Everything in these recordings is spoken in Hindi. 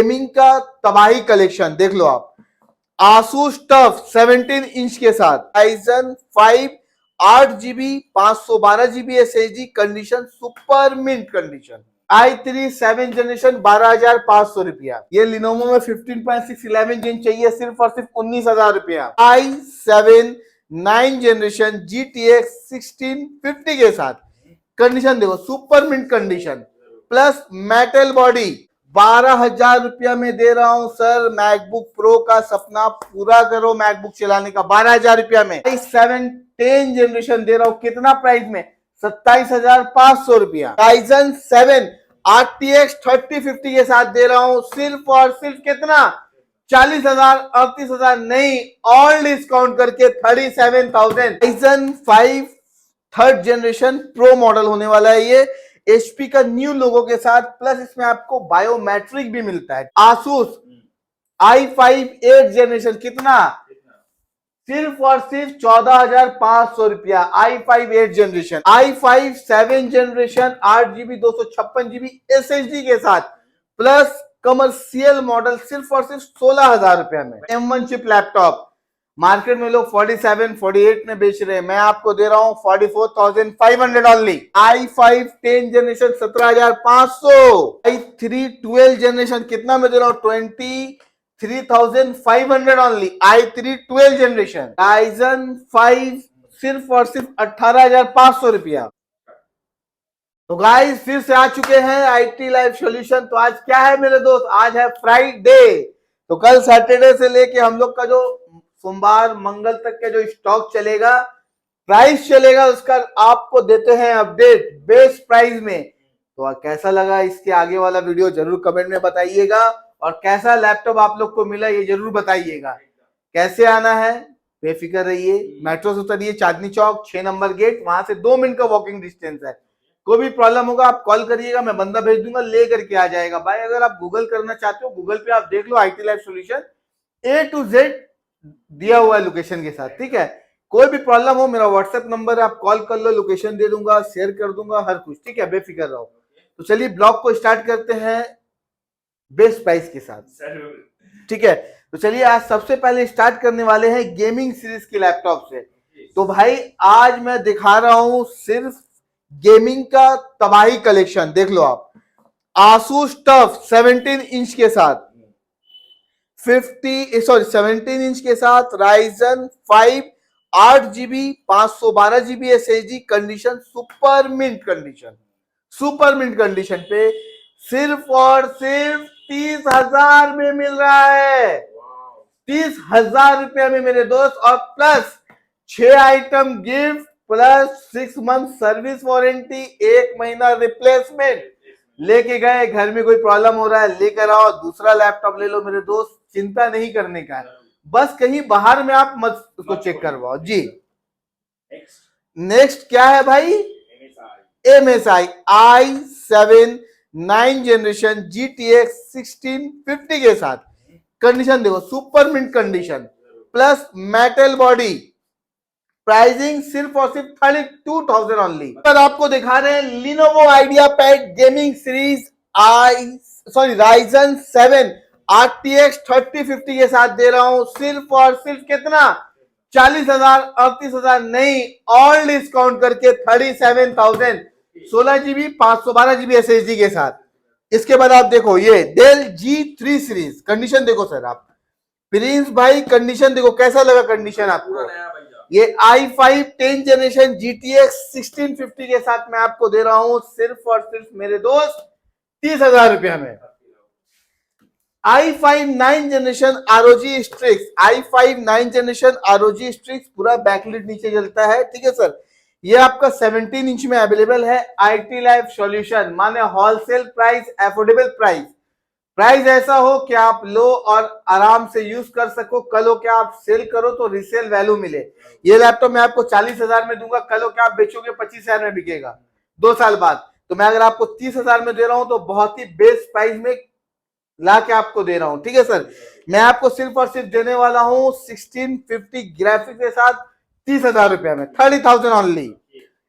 गेमिंग का तबाही कलेक्शन देख लो आप। आसूस टफ 17 इंच के साथ Ryzen 5 8GB 512GB SSD condition super mint condition. i3 7 generation 12,500 रुपया। ये लिनोवो में 15.6 11 इंच चाहिए सिर्फ और सिर्फ 19,000 रुपया। i7 9 जनरेशन GTX 1650 के साथ कंडीशन देखो super mint condition plus metal body 12,000 रुपया में दे रहा हूं सर। मैकबुक प्रो का सपना पूरा करो मैकबुक चलाने का 12,000 रुपया में। i7 10 जनरेशन दे रहा हूं कितना प्राइस में 27,500 रुपया। Ryzen 7 RTX 3050 के साथ दे रहा हूं सिर्फ और सिर्फ कितना 40,000 38,000 नहीं ऑल डिस्काउंट करके 37,000। Ryzen 5 3rd generation pro model होने वाला है ये HP का न्यू लोगो के साथ प्लस इसमें आपको बायोमेट्रिक भी मिलता है। Asus i5 8 जनरेशन कितना सिर्फ और सिर्फ 14,500 रुपया। i5 8 generation i5 7 generation 8GB 256GB SSD के साथ प्लस कमर्शियल मॉडल सिर्फ और सिर्फ 16,000 रुपया में। M1 चिप लैपटॉप मार्केट में लोग 47 48 में बेच रहे हैं, मैं आपको दे रहा हूं 44,500 only. i5 10 generation 17,500। i3 12 generation कितना में दे रहा हूं 23,500 ओनली। i3 12 जनरेशन Ryzen 5 सिर्फ और सिर्फ 18,500 रुपया। तो गाइस फिर से आ चुके हैं IT लाइव सॉल्यूशन। तो आज क्या है मेरे दोस्त, आज है फ्राइडे। तो कल सैटरडे से लेके हम लोग का जो सोमवार मंगल तक का जो स्टॉक चलेगा प्राइस चलेगा उसका आपको देते हैं अपडेट बेस्ट प्राइस में। तो कैसा लगा इसके आगे वाला वीडियो जरूर कमेंट में बताइएगा और कैसा लैपटॉप आप लोग को मिला ये जरूर बताइएगा। कैसे आना है बेफिक्र रहिए, मेट्रो से उतरिए चांदनी चौक 6 नंबर गेट, वहां से 2 मिनट का वॉकिंग डिस्टेंस है। कोई भी प्रॉब्लम होगा आप कॉल करिएगा, मैं बंदा भेज दूंगा ले करके आ जाएगा। भाई अगर आप गूगल करना चाहते हो गूगल पे आप देख लो IT live solution A to Z दिया हुआ है लोकेशन के साथ, ठीक है। कोई भी प्रॉब्लम हो मेरा व्हाट्सएप नंबर है, आप कॉल कर लो, लोकेशन दे दूंगा, शेयर कर दूंगा, हर कुछ, ठीक है, बेफिक्र रहो। तो चलिए ब्लॉग को स्टार्ट करते हैं बेस्ट प्राइस के साथ, ठीक है। तो चलिए आज सबसे पहले स्टार्ट करने वाले हैं गेमिंग सीरीज के लैपटॉप से। तो भाई आज मैं दिखा रहा हूं सिर्फ गेमिंग का तबाही कलेक्शन देख लो आप। Asus टफ 17 इंच के साथ 17 इंच के साथ Ryzen 5 8GB 512GB SSD condition super mint condition पे सिर्फ और सिर्फ 30,000 में मिल रहा है। 30,000 रुपया में मेरे दोस्त, और plus 6 item gift plus 6 month service warranty, 1 महीना रिप्लेसमेंट। लेके गए घर में कोई प्रॉब्लम हो रहा है लेकर आओ दूसरा लैपटॉप ले लो मेरे दोस्त, चिंता नहीं करने का है। बस कहीं बाहर में आप मत उसको चेक करवाओ जी। नेक्स्ट क्या है भाई, MSI i7 9 जनरेशन GTX 1650 के साथ कंडीशन देखो super mint condition plus metal body, pricing सिर्फ और सिर्फ 32,000 ओनली। पर आपको दिखा रहे हैं Lenovo IdeaPad gaming series Ryzen 7 RTX 3050 के साथ दे रहा हूं सिर्फ और सिर्फ कितना 40,000 38,000 नहीं ऑल डिस्काउंट करके 37,000। 16GB 512GB SSD के साथ। इसके बाद आप देखो ये Dell G3 सीरीज कंडीशन देखो सर आप, प्रिंस भाई कंडीशन देखो कैसा लगा कंडीशन आपको। ये i5 10 जनरेशन GTX 1650 के साथ मैं आपको दे रहा हूं सिर्फ और सिर्फ मेरे दोस्त 30,000 रुपया में। i5 9 generation ROG Strix i5 9 generation ROG Strix पूरा बैकलिट नीचे जलता है, ठीक है सर। ये आपका 17 इंच में अवेलेबल है। IT लाइव सॉल्यूशन माने wholesale price, affordable price, price ऐसा हो कि आप लो और आराम से यूज कर सको, कल हो क्या आप सेल करो तो रिसेल वैल्यू मिले। ये लैपटॉप मैं आपको 40,000 में दूंगा, कल हो क्या आप बेचोगे 25,000 में बिकेगा 2 साल बाद। तो मैं अगर आपको 30,000 में दे रहा हूं तो बहुत ही बेस्ट प्राइस में ला के आपको दे रहा हूं, ठीक है सर। मैं आपको सिर्फ और सिर्फ देने वाला हूं 1650 ग्राफिक्स के साथ 30,000 रुपया में, 30,000 ओनली।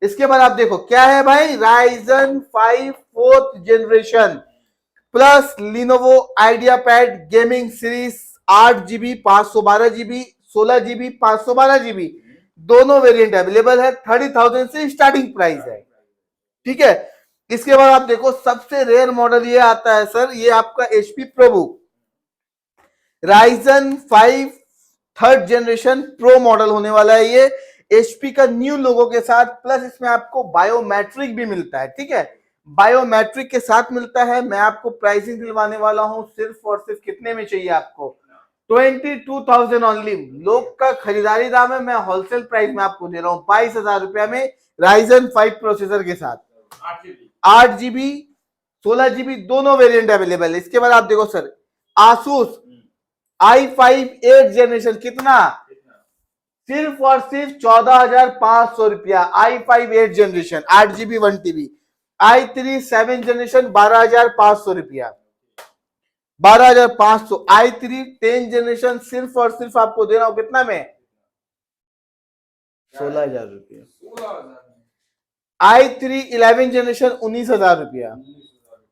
इसके बाद आप देखो क्या है भाई Ryzen 5 4th generation plus Lenovo idea pad gaming series 8 GB 512 GB 16 GB 512 GB दोनों वेरिएंट अवेलेबल है। 30,000 से स्टार्टिंग प्राइस है, ठीक है। इसके बाद आप देखो सबसे रेयर मॉडल ये आता है सर, ये आपका HP ProBook Ryzen 5 third generation pro model होने वाला है। ये HP का न्यू लोगो के साथ, प्लस इसमें आपको बायोमेट्रिक भी मिलता है, ठीक है। बायोमेट्रिक के साथ मिलता है। मैं आपको प्राइसिंग दिलवाने वाला हूं सिर्फ और सिर्फ कितने में चाहिए आपको, 22,000 ओनली। लोग का खरीदारी दाम है, मैं होलसेल प्राइस में आपको दे रहा हूं 22,000 रुपया में Ryzen 5 प्रोसेसर के साथ 8 GB 16 GB दोनों वेरिएंट अवेलेबल है। इसके बाद आप देखो सर Asus i5 8 जनरेशन कितना, सिर्फ और सिर्फ 14,500 रुपया। i5 8 generation 8 GB 1 TB। i3 7 generation 12,500 रुपया, 12,500। i3 10 जनरेशन सिर्फ और सिर्फ आपको दे रहा हूं कितना में, 16,000 रुपया। i3 11 जनरेशन 19,000 रुपया,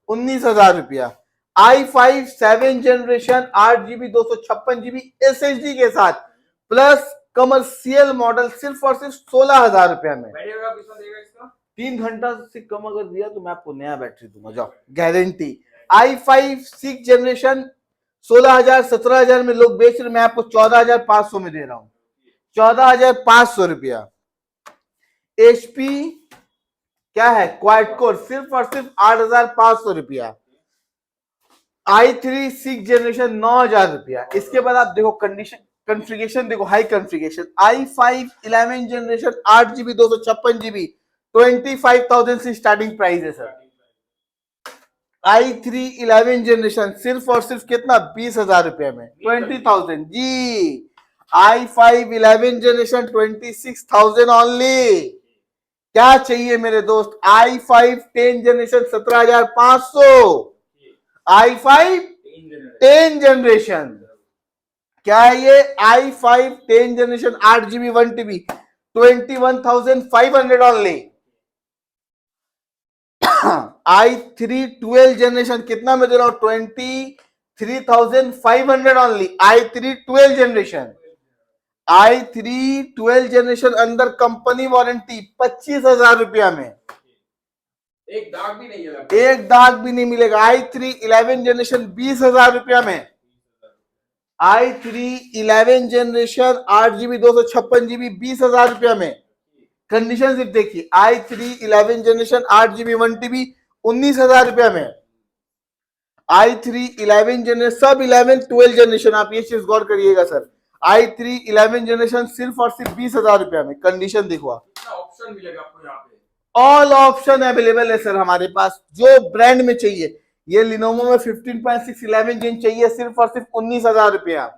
19,000 रुपया। i5 7 generation 8 GB 256 GB SSD के साथ प्लस कमर्शियल मॉडल सिर्फ और सिर्फ 16,000 रुपया में। 3 घंटा से कम अगर दिया तो मैं आपको नया बैटरी दूंगा, जाओ गारंटी। i5 6 जनरेशन 16,000 17,000 में लोग बेच रहे, मैं आपको 14,500 में दे रहा हूं, 14,500 रुपया। HP क्या है क्वाड कोर सिर्फ और सिर्फ 8,500 रुपया। i3 6 जनरेशन 9,000 रुपया। इसके बाद आप देखो कंडीशन कॉन्फ़िगरेशन देखो, high configuration i5 11 generation 8 GB 256 GB 25,000 से स्टार्टिंग प्राइस है सर। i3 11 जनरेशन सिर्फ और सिर्फ कितना, 20,000 रुपया में 20,000 जी। i5 11 generation 26,000 only. क्या चाहिए मेरे दोस्त, i5 10 जनरेशन 17,500। i5 10 जनरेशन क्या है ये, i5 10 generation 8 GB 1 TB 21,500 only. i3 12 generation कितना में दे रहा हूं, 23,500 only. i3 12 generation, i3 12 generation अंदर कंपनी वारंटी 25,000 रुपया में, एक दाग भी नहीं है, एक दाग भी नहीं मिलेगा। i3 11 जनरेशन 20,000 रुपया में, i3 11 जनरेशन 8 GB 256 GB 20,000 रुपया में। कंडीशन सिर्फ देखिए, i3 11 जनरेशन 8 GB 1 TB 19,000 रुपया में। i3 11 जनरेशन सब 11 12 जनरेशन, आप ये चीज गौर करिएगा सर। i3 11 जनरेशन सिर्फ और सिर्फ 20,000 रुपया में। कंडीशन देखो आप, ऑप्शन मिलेगा आपको यहाँ पे, ऑल ऑप्शन अवेलेबल है सर हमारे पास, जो ब्रांड में चाहिए। ये लिनोवो में 15.6 11 जिन चाहिए सिर्फ और सिर्फ 19,000 रुपया।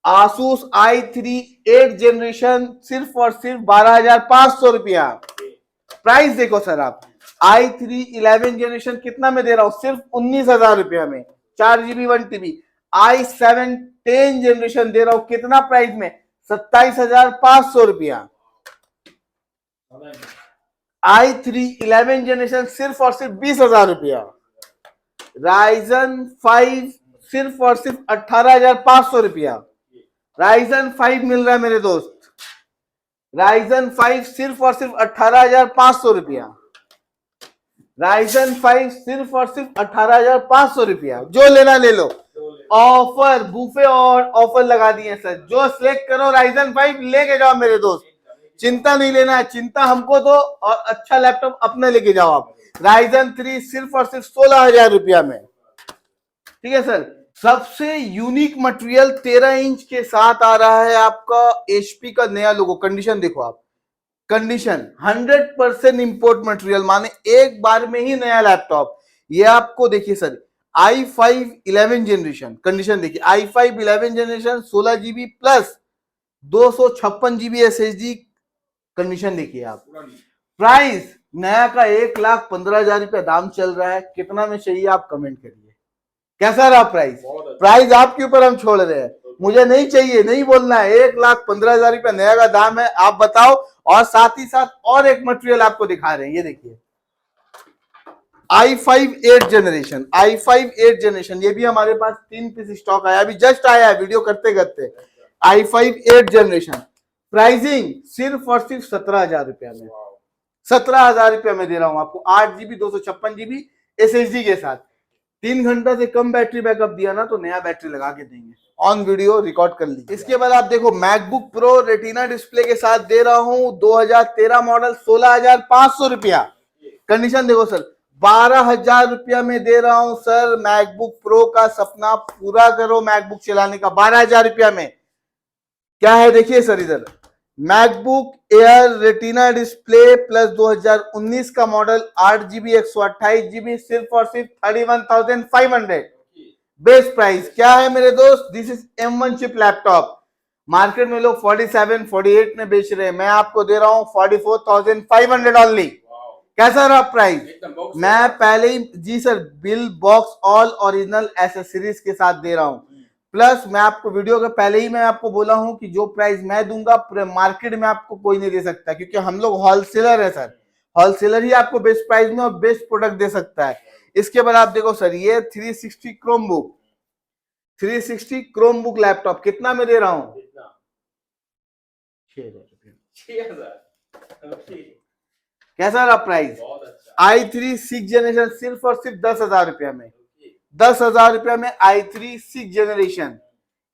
Asus i3 8 जनरेशन सिर्फ और सिर्फ 12,500 रुपया। प्राइस देखो सर आप, i3 11 जनरेशन कितना में दे रहा हूं, सिर्फ 19,000 रुपया में 4 GB 1 TB। i7 10 जनरेशन दे रहा हूं कितना प्राइस में, 27,500 रुपया। i3 11 जनरेशन सिर्फ और सिर्फ 20,000 रुपया। Ryzen 5 सिर्फ और सिर्फ 18,500 रुपया। Ryzen 5 मिल रहा है मेरे दोस्त, Ryzen 5 सिर्फ और सिर्फ 18,500 रुपया। Ryzen 5 सिर्फ और सिर्फ 18,500 रुपया। जो लेना ले लो, ऑफर बुफे और ऑफर लगा दिए सर। जो सिलेक्ट करो Ryzen 5 लेके जाओ मेरे दोस्त, चिंता नहीं लेना है, चिंता हमको दो और अच्छा लैपटॉप अपने लेके जाओ आप। Ryzen 3 सिर्फ और सिर्फ 16,000 रुपया में, ठीक है सर। सबसे यूनिक मटेरियल 13 इंच के साथ आ रहा है आपका HP का नया लोगो। कंडीशन देखो आप, कंडीशन 100% इंपोर्ट मटेरियल, माने एक बार में ही नया लैपटॉप। ये आपको देखिए सर, i5 11 जनरेशन, कंडीशन देखिए, i5 11 generation 16 GB plus 256 GB SSD। Condition देखिए आप, प्राइस नया का 1,15,000 रुपया दाम चल रहा है। कितना में चाहिए आप कमेंट करिए, कैसा रहा प्राइस। प्राइस आपके ऊपर हम छोड़ रहे हैं, मुझे नहीं चाहिए, नहीं बोलना है। 1,15,000 रुपया नया का दाम है, आप बताओ। और साथ ही साथ और एक मटेरियल आपको दिखा रहे हैं, ये देखिए i5 8 जनरेशन, i5 8 जनरेशन, ये भी हमारे पास 3 पीस स्टॉक आया, अभी जस्ट आया है वीडियो करते करते। i5 8 जनरेशन, प्राइसिंग सिर्फ और सिर्फ 17,000 रुपया में, 17,000 रुपया में दे रहा हूं आपको, 8 GB 256 GB SSD के साथ। 3 घंटा से कम बैटरी बैकअप दिया ना तो नया बैटरी लगा के देंगे, ऑन वीडियो रिकॉर्ड कर लीजिए। इसके बाद आप देखो मैकबुक प्रो रेटिना डिस्प्ले के साथ दे रहा हूं 2013 मॉडल, 16,500 रुपया। कंडीशन देखो सर, 12,000 रुपया में दे रहा हूं सर। मैकबुक प्रो का सपना पूरा करो मैकबुक चलाने का, 12,000 रुपया में। क्या है देखिए सर इधर, MacBook air retina display plus 2019 का मॉडल, 8 GB 128 GB, सिर्फ और सिर्फ 31,500। बेस्ट प्राइस क्या है मेरे दोस्त, this is M1 chip laptop. Market में लोग 47 48 में बेच रहे हैं, मैं आपको दे रहा हूं 44,500 ओनली। कैसा रहा प्राइस? मैं पहले ही जी sir bill box all original accessories के साथ दे रहा हूं, प्लस मैं आपको वीडियो के पहले ही मैं आपको बोला हूं कि जो प्राइस मैं दूंगा पूरे मार्केट में आपको कोई नहीं दे सकता, क्योंकि हम लोग होलसेलर है सर। होलसेलर ही आपको बेस्ट प्राइस में और बेस्ट प्रोडक्ट दे सकता है। इसके बाद आप देखो सर, ये 360 क्रोमबुक, 360 क्रोमबुक लैपटॉप कितना में दे रहा हूं? 6,000। कैसा रहा प्राइस? i3 6 जनरेशन सिर्फ और सिर्फ 10,000 रुपया में, 10,000 रुपया में i3 6 जनरेशन।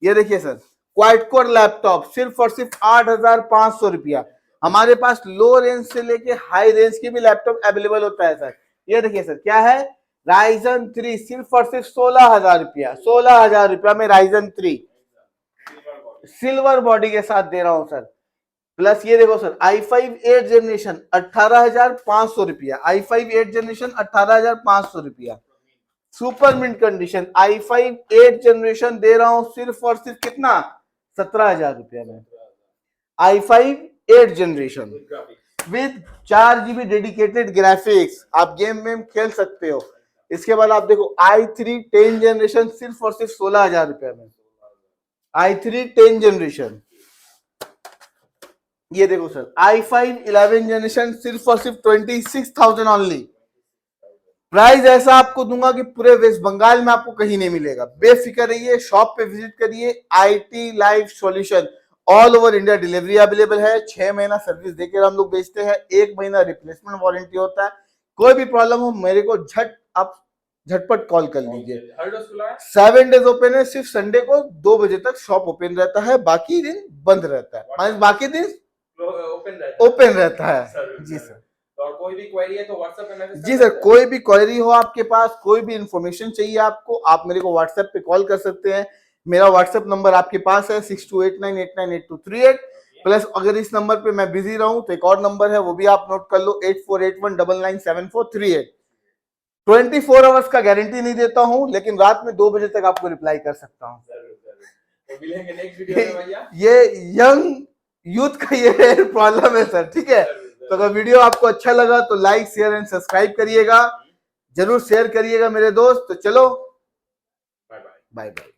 ये देखिए सर, क्वाड कोर लैपटॉप सिर्फ और सिर्फ 8,500 रुपया। हमारे पास लो रेंज से लेके हाई रेंज की भी लैपटॉप अवेलेबल होता है सर। ये देखिए सर, क्या है, Ryzen 3 सिर्फ और सिर्फ 16,000 रुपया, 16,000 रुपया में Ryzen 3 सिल्वर बॉडी के साथ दे रहा हूं सर। प्लस ये देखो सर, i5 8 जनरेशन 18,500 रुपया, i5 8 जनरेशन 18,500 रुपया, super mint condition i5 8 generation दे रहा हूं सिर्फ और सिर्फ कितना, 17,000 रुपया में। i5 8 generation with 4 GB dedicated graphics, आप गेम में खेल सकते हो। इसके बाद आप देखो i3 10 जनरेशन सिर्फ और सिर्फ 16,000 रुपया में, i3 10 जनरेशन। ये देखो सर, i5 11 जनरेशन सिर्फ और सिर्फ 26,000 ओनली। प्राइस ऐसा आपको दूंगा कि पूरे वेस्ट बंगाल में आपको कहीं नहीं मिलेगा। बेफिक्र रहिए, शॉप पे विजिट करिए। IT life solution all over India delivery available है। 6 महीना सर्विस देकर हम लोग बेचते हैं, 1 महीना रिप्लेसमेंट वारंटी होता है। कोई भी प्रॉब्लम हो मेरे को झटपट कॉल कर लीजिए। 7 डेज ओपन है, सिर्फ संडे को 2 बजे तक शॉप ओपन रहता है, बाकी दिन बंद रहता है, बाकी दिन ओपन रहता है। जी सर, और कोई भी क्वेरी है तो व्हाट्सएप पे मैसेज। जी सर, कोई भी क्वेरी हो आपके पास, कोई भी इंफॉर्मेशन चाहिए आपको, आप मेरे को व्हाट्सएप पे कॉल कर सकते हैं। मेरा व्हाट्सएप नंबर आपके पास है 6289898238। प्लस अगर इस नंबर पे मैं बिजी रहूं तो एक और नंबर है, वो भी आप नोट कर लो, 8481997438। 24 आवर्स का गारंटी नहीं देता हूं, लेकिन रात में 2 बजे तक आपको रिप्लाई कर सकता हूं। तो मिलेंगे नेक्स्ट वीडियो में भैया। ये यंग यूथ का ये प्रॉब्लम है सर, ठीक है। तो अगर वीडियो आपको अच्छा लगा तो लाइक शेयर एंड सब्सक्राइब करिएगा, जरूर शेयर करिएगा मेरे दोस्त। तो चलो बाय बाय।